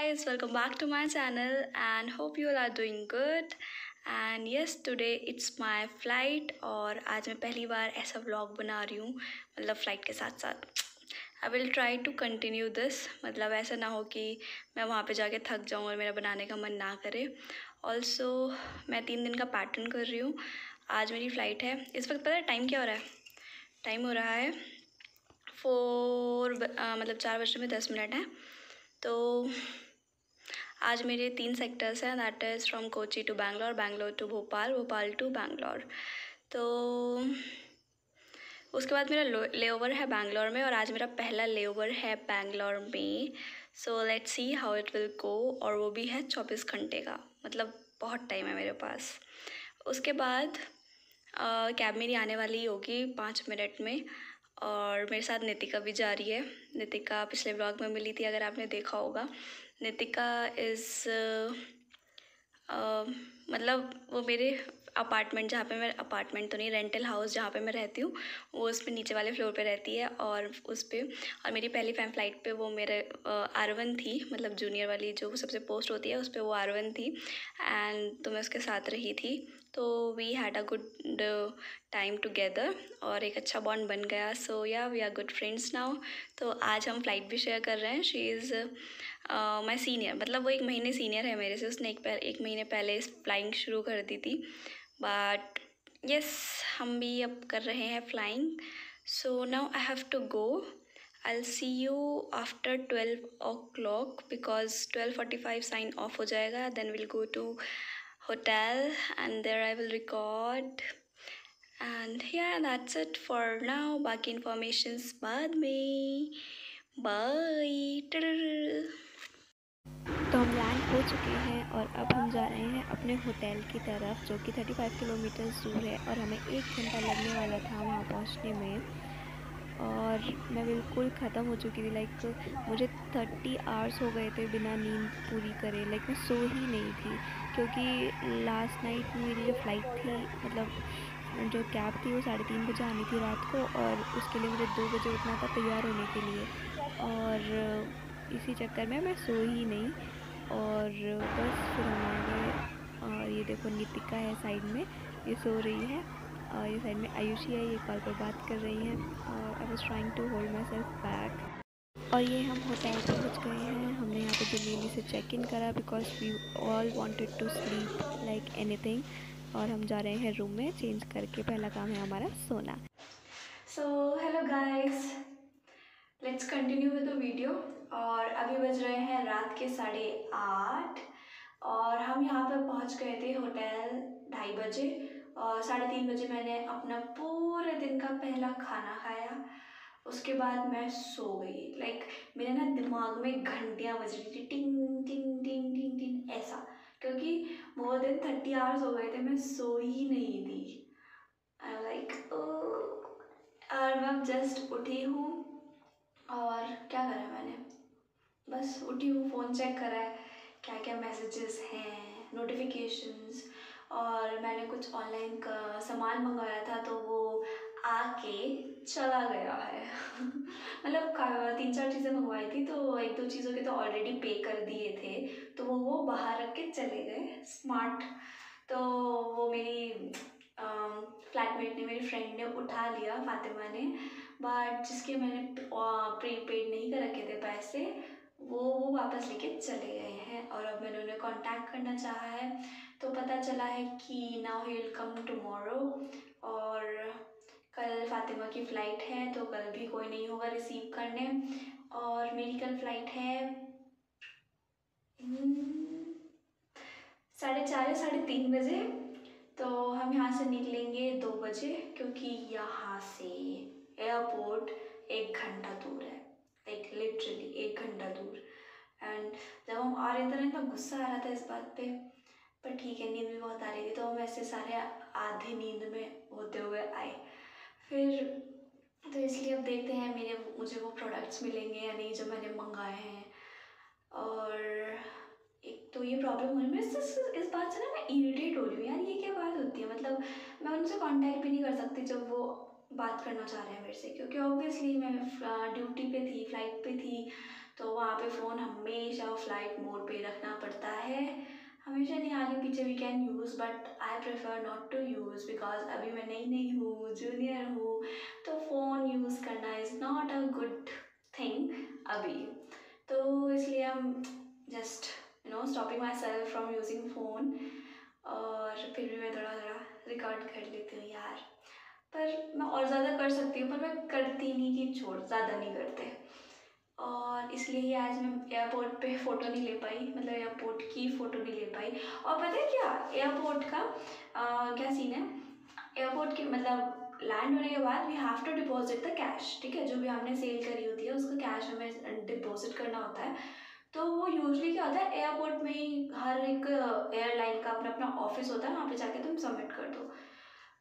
guys, welcome back to my channel and hope you all are doing good. And yes, today it's my flight और आज मैं पहली बार ऐसा vlog बना रही हूँ, मतलब फ्लाइट के साथ साथ I will try to continue this, मतलब ऐसा ना हो कि मैं वहाँ पे जाके थक जाऊँ और मेरा बनाने का मन ना करे. Also मैं 3 दिन का पैटर्न कर रही हूँ. आज मेरी फ़्लाइट है. इस वक्त पता है टाइम क्या हो रहा है? टाइम हो रहा है 4:10 है. तो आज मेरे 3 सेक्टर्स हैं, that is from Kochi to Bangalore, Bangalore to Bhopal, Bhopal to Bangalore. तो उसके बाद मेरा लेओवर है बैंगलोर में और आज मेरा पहला लेओवर है बैंगलोर में. So let's see how it will go. और वो भी है 24 घंटे का, मतलब बहुत टाइम है मेरे पास. उसके बाद कैब मेरी आने वाली होगी 5 मिनट में और मेरे साथ नितिका भी जा रही है. नितिका पिछले व्लॉग में मिली थी, अगर आपने देखा होगा. नितिका इज़ मतलब वो मेरे अपार्टमेंट जहाँ पे मैं, अपार्टमेंट तो नहीं, रेंटल हाउस जहाँ पे मैं रहती हूँ, वो उस पे नीचे वाले फ्लोर पे रहती है. और उस पे और मेरी पहली फैम फ्लाइट पे वो मेरे R1 थी, मतलब जूनियर वाली जो सबसे पोस्ट होती है उस पे वो R1 थी. एंड तो मैं उसके साथ रही थी. तो we had a good time together और एक अच्छा बॉन्ड बन गया. So yeah we are good friends now. तो आज हम फ्लाइट भी शेयर कर रहे हैं. शी इज़ माई सीनियर, मतलब वो 1 महीने सीनियर है मेरे से. उसने एक महीने पहले फ्लाइंग शुरू कर दी थी. बट यस, हम भी अब कर रहे हैं flying. So now I have to go. I'll see you after 12 o'clock because 12:45 sign off हो जाएगा. Then we'll go to hotel and there I will record. And yeah, that's it for now. बाकी informations बाद में. Bye. तो हम land हो चुके हैं और अब हम जा रहे हैं अपने होटल की तरफ, जो कि 35 किलोमीटर दूर है और हमें 1 घंटा लगने वाला था वहाँ पहुँचने में. और मैं बिल्कुल ख़त्म हो चुकी थी. लाइक मुझे 30 आवर्स हो गए थे बिना नींद पूरी करे. लाइक मैं सो ही नहीं थी क्योंकि लास्ट नाइट मेरी जो फ़्लाइट थी, मतलब जो कैब थी वो 3:30 बजे आनी थी रात को और उसके लिए मुझे 2 बजे उठना था तैयार होने के लिए. और इसी चक्कर में मैं सो ही नहीं. और बस फिर हम आ गए. और ये देखो नितिका है साइड में, ये सो रही है. और ये साइड में आयुषी है, ये कॉल पर बात कर रही हैं. और I was trying to hold myself back. और ये हम होटल पहुंच गए हैं. हमने यहाँ पे जल्दी से चेक इन करा because we all wanted to sleep like anything. और हम जा रहे हैं रूम में चेंज करके. पहला काम है हमारा सोना. So hello guys, let's continue with the video. और अभी बज रहे हैं रात के 8:30 और हम यहाँ पर पहुँच गए थे होटल 2:30 बजे. और 3:30 बजे मैंने अपना पूरे दिन का पहला खाना खाया. उसके बाद मैं सो गई. लाइक मेरे ना दिमाग में घंटियाँ बज रही थी, टिंग टिंग टिंग टिंग टिंग ऐसा, क्योंकि वो दिन 30 आवर्स हो गए थे मैं सो ही नहीं थी. लाइक और मैं अब जस्ट उठी हूँ. और क्या करा मैंने, बस उठी हूँ, फ़ोन चेक करा है क्या क्या मैसेजेस हैं, नोटिफिकेशंस. और मैंने कुछ ऑनलाइन का सामान मंगाया था तो वो आके चला गया है. मतलब 3-4 चीज़ें मंगवाई थी तो 1-2 चीज़ों के तो ऑलरेडी पे कर दिए थे, तो वो बाहर रख के चले गए स्मार्ट. तो वो मेरी फ्लैटमेट ने, मेरी फ्रेंड ने उठा लिया, फातिमा ने. बट जिसके मैंने प्रीपेड नहीं कर रखे थे पैसे, वो वापस लेके चले गए हैं. और अब मैंने उन्हें कांटेक्ट करना चाहा है तो पता चला है कि now he will come tomorrow. और कल फातिमा की फ़्लाइट है तो कल भी कोई नहीं होगा रिसीव करने. और मेरी कल फ़्लाइट है 4:30 या 3:30 बजे. तो हम यहाँ से निकलेंगे 2 बजे क्योंकि यहाँ से एयरपोर्ट 1 घंटा दूर है. लाइक लिटरली 1 घंटा दूर. एंड जब हम आ रहे थे ना, इतना गुस्सा आ रहा था इस बात पे, पर ठीक है, नींद भी बहुत आ रही थी तो हम ऐसे सारे आधी नींद में होते हुए आए. फिर तो इसलिए अब देखते हैं मुझे वो प्रोडक्ट्स मिलेंगे या नहीं जो मैंने मंगाए हैं. और एक तो ये प्रॉब्लम हो रही है मैं इस बात से ना, मैं इरिटेट हो रही हूँ यार. ये क्या बात होती है, मतलब मैं उनसे कांटेक्ट भी नहीं कर सकती जब वो बात करना चाह रहे हैं मेरे से, क्योंकि ऑब्वियसली मैं ड्यूटी पे थी, फ़्लाइट पे थी. तो वहाँ पे फ़ोन हमेशा फ्लाइट मोड पे रखना पड़ता है, हमेशा नहीं, आगे पीछे we can use, but I prefer not to use because अभी मैं नई हूँ, जूनियर हूँ, तो फ़ोन यूज़ करना is not a good thing अभी। तो इसलिए हम just stopping myself from using phone, और फिर भी मैं थोड़ा थोड़ा रिकॉर्ड कर लेती हूँ यार, पर मैं और ज़्यादा कर सकती हूँ, पर मैं करती नहीं कि छोड़, ज़्यादा नहीं करते। और इसलिए ही आज मैं एयरपोर्ट पे फ़ोटो नहीं ले पाई, मतलब एयरपोर्ट की फ़ोटो नहीं ले पाई। और पता है क्या, एयरपोर्ट का क्या सीन है, एयरपोर्ट के मतलब लैंड होने के बाद we have to deposit the cash, ठीक है, जो भी हमने सेल करी होती है उसका कैश हमें डिपॉजिट करना होता है। तो वो यूजली क्या होता है, एयरपोर्ट में ही हर एक एयरलाइन का अपना अपना ऑफिस होता है, वहाँ पे जाके तुम सबमिट कर दो।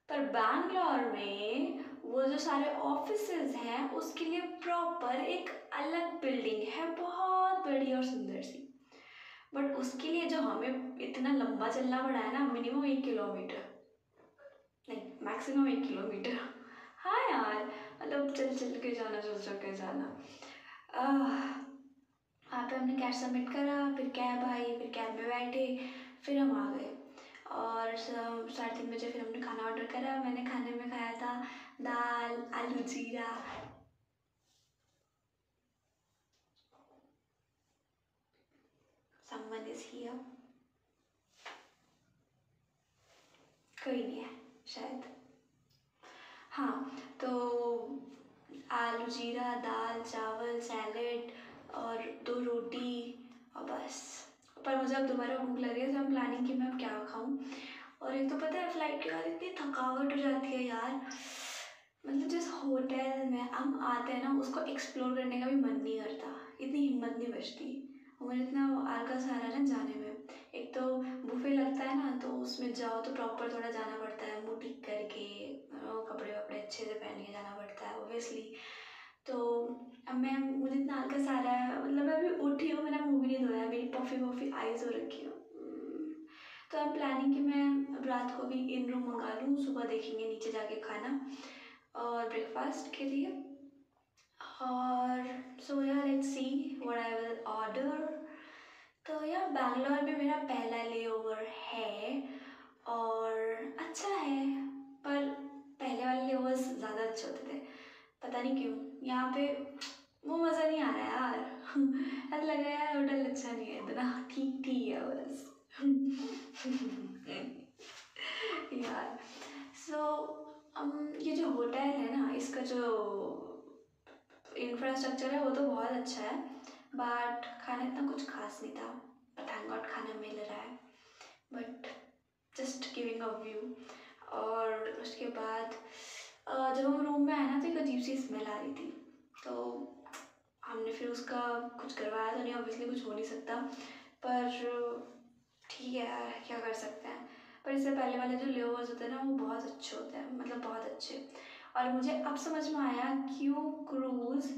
पर बैंगलोर में वो जो सारे ऑफिसेज हैं उसके लिए प्रॉपर एक अलग बिल्डिंग है, बहुत बड़ी और सुंदर सी, बट उसके लिए जो हमें इतना लंबा चलना पड़ा है ना, मिनिमम 1 किलोमीटर, नहीं मैक्सिमम 1 किलोमीटर। हाँ यार, मतलब चल चल के जाना, चल चल के जाना। वहाँ पे हमने कैश सबमिट करा, फिर कैब आई, फिर कैब में बैठे, फिर हम आ गए। और 3:30 बजे फिर हमने खाना ऑर्डर करा। मैंने खाने में खाया था दाल, आलू जीरा। Someone is here, कोई नहीं है शायद। हाँ, तो आलू जीरा, दाल, चावल, सैलेड और 2 रोटी, और बस। पर मुझे अब दोबारा भूख लग रही है, तो हम प्लानिंग की मैं अब क्या खाऊं। और एक तो पता है फ्लाइट के बाद इतनी थकावट हो जाती है यार, मतलब जिस होटल में हम आते हैं ना उसको एक्सप्लोर करने का भी मन नहीं करता, इतनी हिम्मत नहीं बचती। और मुझे इतना आलस आ रहा है ना जाने में। एक तो बुफे लगता है ना, तो उसमें जाओ तो प्रॉपर थोड़ा जाना पड़ता है, मुँह ठीक करके, कपड़े वपड़े अच्छे से पहन के जाना पड़ता है ओबियसली। तो अब मुझे इतना आलस आ रहा है, मतलब मैं अभी उठी हूँ, मैंने मुँह भी नहीं धोया, मेरी पफ़ी आइज़ हो रखी हूँ। तो अब प्लानिंग कि मैं अब रात को भी इन रूम मंगा लूँ, सुबह देखेंगे नीचे जाके खाना और ब्रेकफास्ट के लिए। और सो या let's see what I will order. तो यार बैंगलोर में मेरा पहला लेओवर है और अच्छा है, पर पहले वाले लेओवर्स ज़्यादा अच्छे होते थे, पता नहीं क्यों। यहाँ पे वो मज़ा नहीं आ रहा यार। ऐसा लग रहा है यार होटल अच्छा नहीं है, इतना ठीक ठीक है बस। यार सो ये जो होटल है ना, इसका जो इंफ्रास्ट्रक्चर है वो तो बहुत अच्छा है, बट खाना इतना कुछ खास नहीं था। थैंक गॉड खाना मिल रहा है, but just giving a view. और उसके बाद जब हम रूम में आए ना तो एक अजीब सी स्मेल आ रही थी, तो हमने फिर उसका कुछ करवाया तो नहीं, ऑब्वियसली कुछ हो नहीं सकता, पर ठीक है यार क्या कर सकते हैं। पर इससे पहले वाले जो लेओवर्स होते हैं ना वो बहुत अच्छे होते हैं, मतलब बहुत अच्छे। और मुझे अब समझ में आया क्यों क्रूज़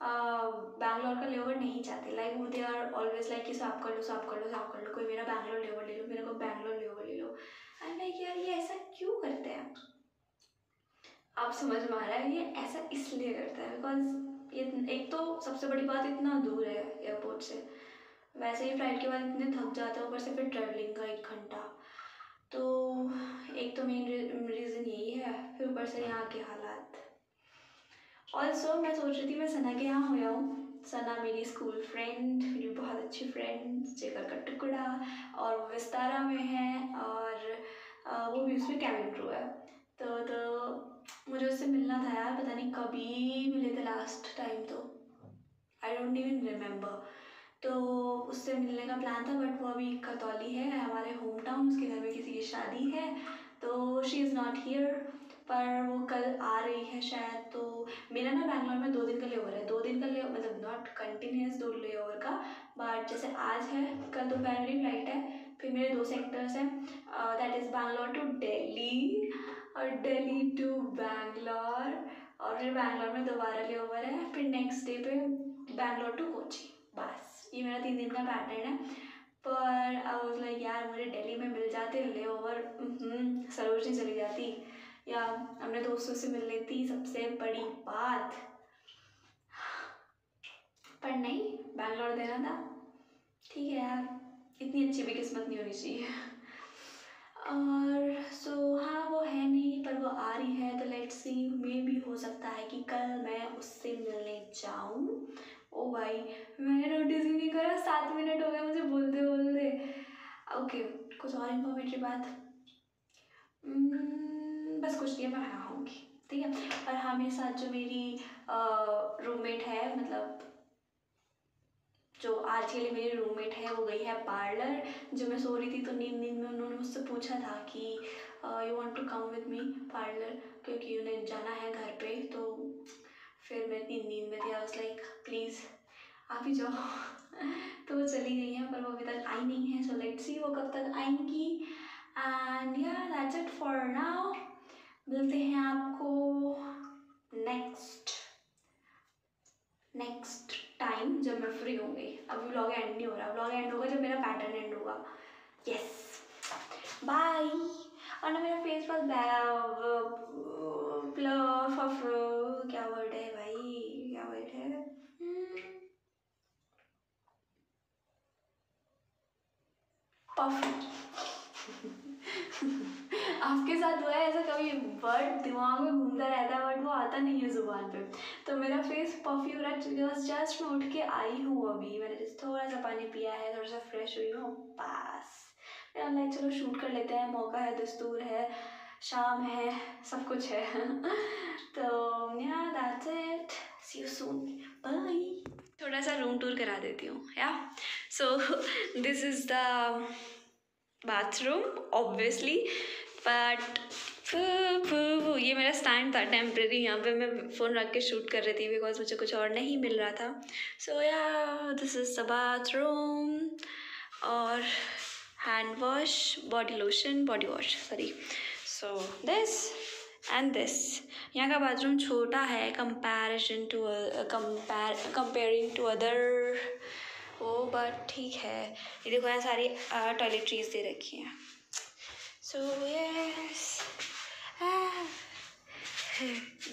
बैंगलोर का लेओवर नहीं चाहते, लाइक वो दे आर ऑलवेज लाइक कि स्वाप कर लो स्वाप कर लो स्वाप कर लो, कोई मेरा बैंगलोर लेओवर ले लो, मेरे को बैंगलोर लेओवर ले लो। एंड लाइक यार ये ऐसा क्यों करते हैं, अब समझ में आ रहा है ये ऐसा इसलिए करता है बिकॉज ये एक तो सबसे बड़ी बात इतना दूर है एयरपोर्ट से, वैसे ही फ्लाइट के बाद इतने थक जाते हैं, ऊपर से फिर ट्रैवलिंग का 1 घंटा, तो एक तो मेन रीज़न यही है, फिर ऊपर से यहाँ के हालात। ऑल्सो मैं सोच रही थी मैं सना के यहाँ हो जाऊँ। सना मेरी स्कूल फ्रेंड, मेरी बहुत अच्छी फ्रेंड, जिगर का टुकड़ा, और वो विस्तारा में है, और वो भी उसमें कैबिन क्रू है। तो मुझे उससे मिलना था यार, पता नहीं कभी मिले थे लास्ट टाइम, तो आई डोंट इवन रिमेंबर। तो उससे मिलने का प्लान था, बट वो अभी खतौली है हमारे होम टाउन, उसके घर में किसी की शादी है, तो शी इज़ नॉट हियर, पर वो कल आ रही है शायद। तो मेरा ना बैंगलोर में 2 दिन का लेओवर है, 2 दिन का ले मतलब नॉट कंटिन्यूस 2 लेओवर का, बट जैसे आज है, कल दोपहर मेरी फ्लाइट है, फिर मेरे 2 सेक्टर्स हैं, that is Bangalore to Delhi और दिल्ली टू बैंगलोर, और फिर बैंगलोर में दोबारा लेओवर है, फिर नेक्स्ट डे पे बैंगलोर टू कोची। बस ये मेरा 3 दिन का पैटर्न है। पर आई वाज लाइक यार मुझे दिल्ली में मिल जाते लेओवर, सरोजनी चली जाती या अपने दोस्तों से मिल लेती, सबसे बड़ी बात। पर नहीं, बैंगलोर देना था। ठीक है यार, इतनी अच्छी भी किस्मत नहीं होनी चाहिए। और हाँ, वो है नहीं पर वो आ रही है, तो लेट्स सी, मे भी हो सकता है कि कल मैं उससे मिलने जाऊँ। ओ भाई, मैंने नोटिस ही नहीं करा, 7 मिनट हो गए मुझे बोलते बोलते। ओके, कुछ और इन्फॉर्मेटिव बात? बस कुछ नहीं, मैं खाना खाऊंगी, ठीक है। और हाँ, मेरे साथ जो मेरी रूममेट है, मतलब जो आज के लिए मेरी रूममेट है, वो गई है पार्लर। जो मैं सो रही थी तो नींद में उन्होंने मुझसे पूछा था कि you want to come with me parlour, क्योंकि उन्हें जाना है घर पे। तो फिर मैं इतनी नींद में थी, आई वाज लाइक प्लीज़ आप ही जाओ। तो वो चली गई है, पर वो अभी तक आई नहीं है, सो लेट्स सी वो कब तक आएंगी। एंड या दैट्स इट फॉर नाउ। मिलते हैं आपको नेक्स्ट टाइम जब मैं फ्री होंगी। अभी व्लॉग एंड नहीं हो रहा, व्लॉग एंड होगा जब मेरा पैटर्न एंड होगा। Yes, bye. और ना मेरा फेस पर क्या वर्ड है भाई, क्या वर्ड है? पफ। आपके साथ हुआ है ऐसा कभी? वर्ड दिमाग में घूमता रहता है बट वो आता नहीं है जुबान पे। तो मेरा फेस पफी हो रहा है, जस्ट मैं उठ के आई हूँ अभी, मैंने जस्ट थोड़ा सा पानी पिया है, थोड़ा सा फ्रेश हुई हूँ बस। मैं लाइक चलो शूट कर लेते हैं, मौका है, दस्तूर है, शाम है, सब कुछ है। तो yeah that's it, see you soon, bye. थोड़ा सा रूम टूर करा देती हूँ yeah. So this is the bathroom obviously, but ये मेरा स्टैंड था टेम्प्रेरी, यहाँ पे मैं फ़ोन रख के शूट कर रही थी बिकॉज मुझे कुछ और नहीं मिल रहा था। सो या दिस इज़ द बाथरूम। और hand wash, body lotion, body wash sorry. So this and this. यहाँ का बाथरूम छोटा है कंपेयरिंग टू अदर बट ठीक है। ये देखो यहाँ सारी टॉयलेटरीज दे रखी हैं। So yes,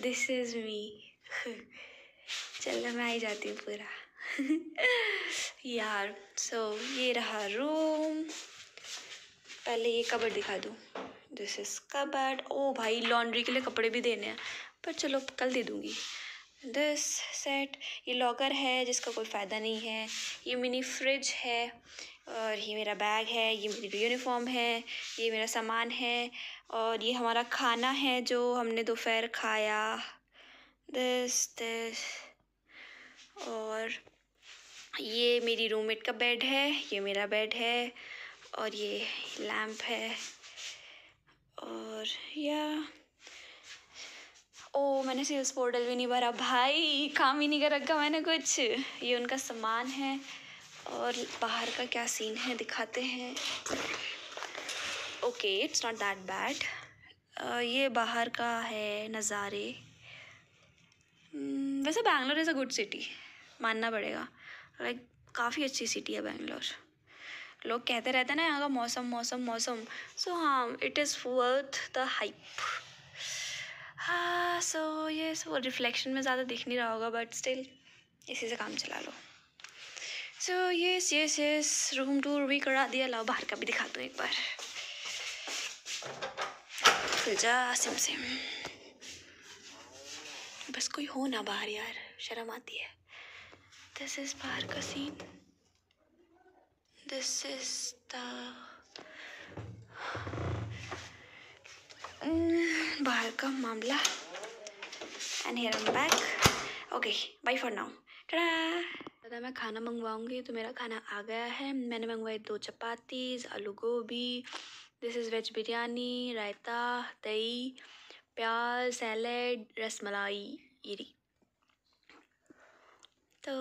this is me. चलो मैं आई जाती हूँ पूरा। यार सो ये रहा रूम। पहले ये कबर्ड दिखा दूँ, दिस इज़ कबर्ड। ओ भाई, लॉन्ड्री के लिए कपड़े भी देने हैं, पर चलो कल दे दूँगी। दिस सेट, ये लॉकर है जिसका कोई फ़ायदा नहीं है। ये मिनी फ्रिज है, और ये मेरा बैग है, ये मेरी यूनिफॉर्म है, ये मेरा सामान है, और ये हमारा खाना है जो हमने दोपहर खाया। दिस और ये मेरी रूममेट का बेड है, ये मेरा बेड है, और ये लैम्प है। और या मैंने सेल्स पोर्टल भी नहीं भरा भाई, काम ही नहीं कर रखा मैंने कुछ। ये उनका सामान है, और बाहर का क्या सीन है दिखाते हैं। Okay, it's not that bad. ये बाहर का है नज़ारे। वैसे Bangalore is a good city, मानना पड़ेगा, लाइक काफ़ी अच्छी सिटी है बैंगलोर। लोग कहते रहते हैं ना यहाँ का मौसम। सो हाँ, it is worth the hype. हाँ, सो ये वो रिफ्लेक्शन में ज़्यादा दिख नहीं रहा होगा, बट स्टिल इसी से काम चला लो। सो यस, रूम टूर भी करा दिया। लाओ बाहर का भी दिखा दूँ एक बार। जा सिम बस कोई हो ना बाहर यार, शर्म आती है। दिस इज बाहर का सीन, दिस इज द बाहर का मामला। And here I am back. Okay, bye for now. टाटा। मैं खाना मंगवाऊंगी, तो मेरा खाना आ गया है। मैंने मंगवाई 2 चपातीज, आलू गोभी, दिस इज़ वेज बिरयानी, रायता, दही, प्याज, सैलेड, रसमलाई, यरी। तो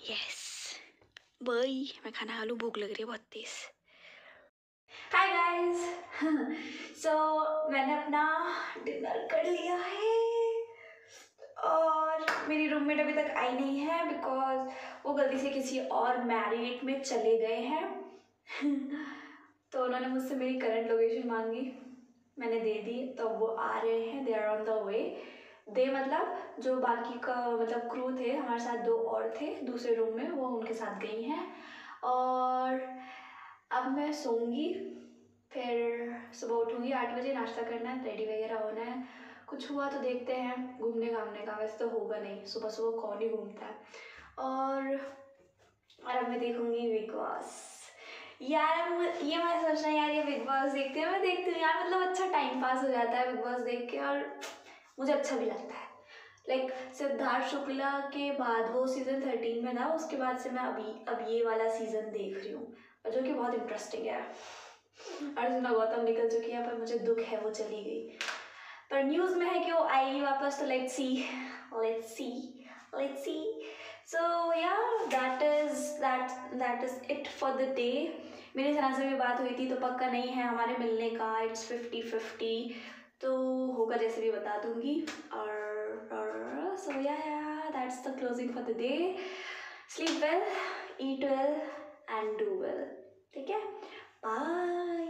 यस, बाय, मैं खाना खा लूँ, भूख लग रही है बहुत तेज़। हाय गाइस, सो मैंने अपना डिनर कर लिया है, और मेरी रूममेट अभी तक आई नहीं है बिकॉज वो गलती से किसी और मैरिट में चले गए हैं। तो उन्होंने मुझसे मेरी करंट लोकेशन मांगी, मैंने दे दी, तो वो आ रहे हैं, they are on the way. They मतलब जो बाकी का मतलब क्रू थे, हमारे साथ 2 और थे दूसरे रूम में, वो उनके साथ गई हैं। और अब मैं सोऊंगी, फिर सुबह उठूंगी 8 बजे, नाश्ता करना है, रेडी वगैरह होना है। कुछ हुआ तो देखते हैं घूमने घामने का, वैसे तो होगा नहीं, सुबह सुबह कौन ही घूमता है। और अब मैं देखूंगी बिग बॉस। यार ये मैं सोच रहा हूँ यार, ये बिग बॉस देखते हैं, मैं देखती हूँ यार, मतलब अच्छा टाइम पास हो जाता है बिग बॉस देख के, और मुझे अच्छा भी लगता है। लाइक सिद्धार्थ शुक्ला के बाद वो सीज़न 13 में था, उसके बाद से मैं अब ये वाला सीज़न देख रही हूँ, और जो कि बहुत इंटरेस्टिंग है। अर्जुना गौतम निकल चुकी है, पर मुझे दुख है वो चली गई, पर न्यूज़ में है कि वो आएगी वापस, तो let's see let's see let's see. So yeah that is it for the day. मेरी सना से भी बात हुई थी, तो पक्का नहीं है हमारे मिलने का, इट्स 50-50, तो होगा जैसे भी बता दूंगी। और सो या that's the closing for the day. Sleep well, eat well and do well, ठीक है, बाय।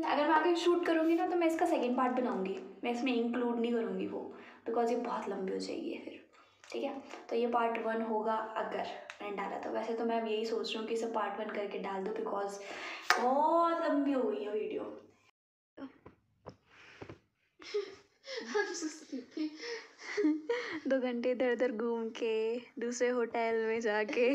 अगर मैं आगे शूट करूँगी ना, तो मैं इसका सेकंड पार्ट बनाऊँगी, मैं इसमें इंक्लूड नहीं करूँगी वो, बिकॉज ये बहुत लंबी हो जाएगी फिर, ठीक है। तो ये पार्ट 1 होगा अगर मैंने डाला तो, वैसे तो मैं अब यही सोच रही हूँ कि इसे पार्ट 1 करके डाल दूँ, बिकॉज बहुत लंबी हो गई है वीडियो। दो घंटे इधर उधर घूम के, दूसरे होटल में जाके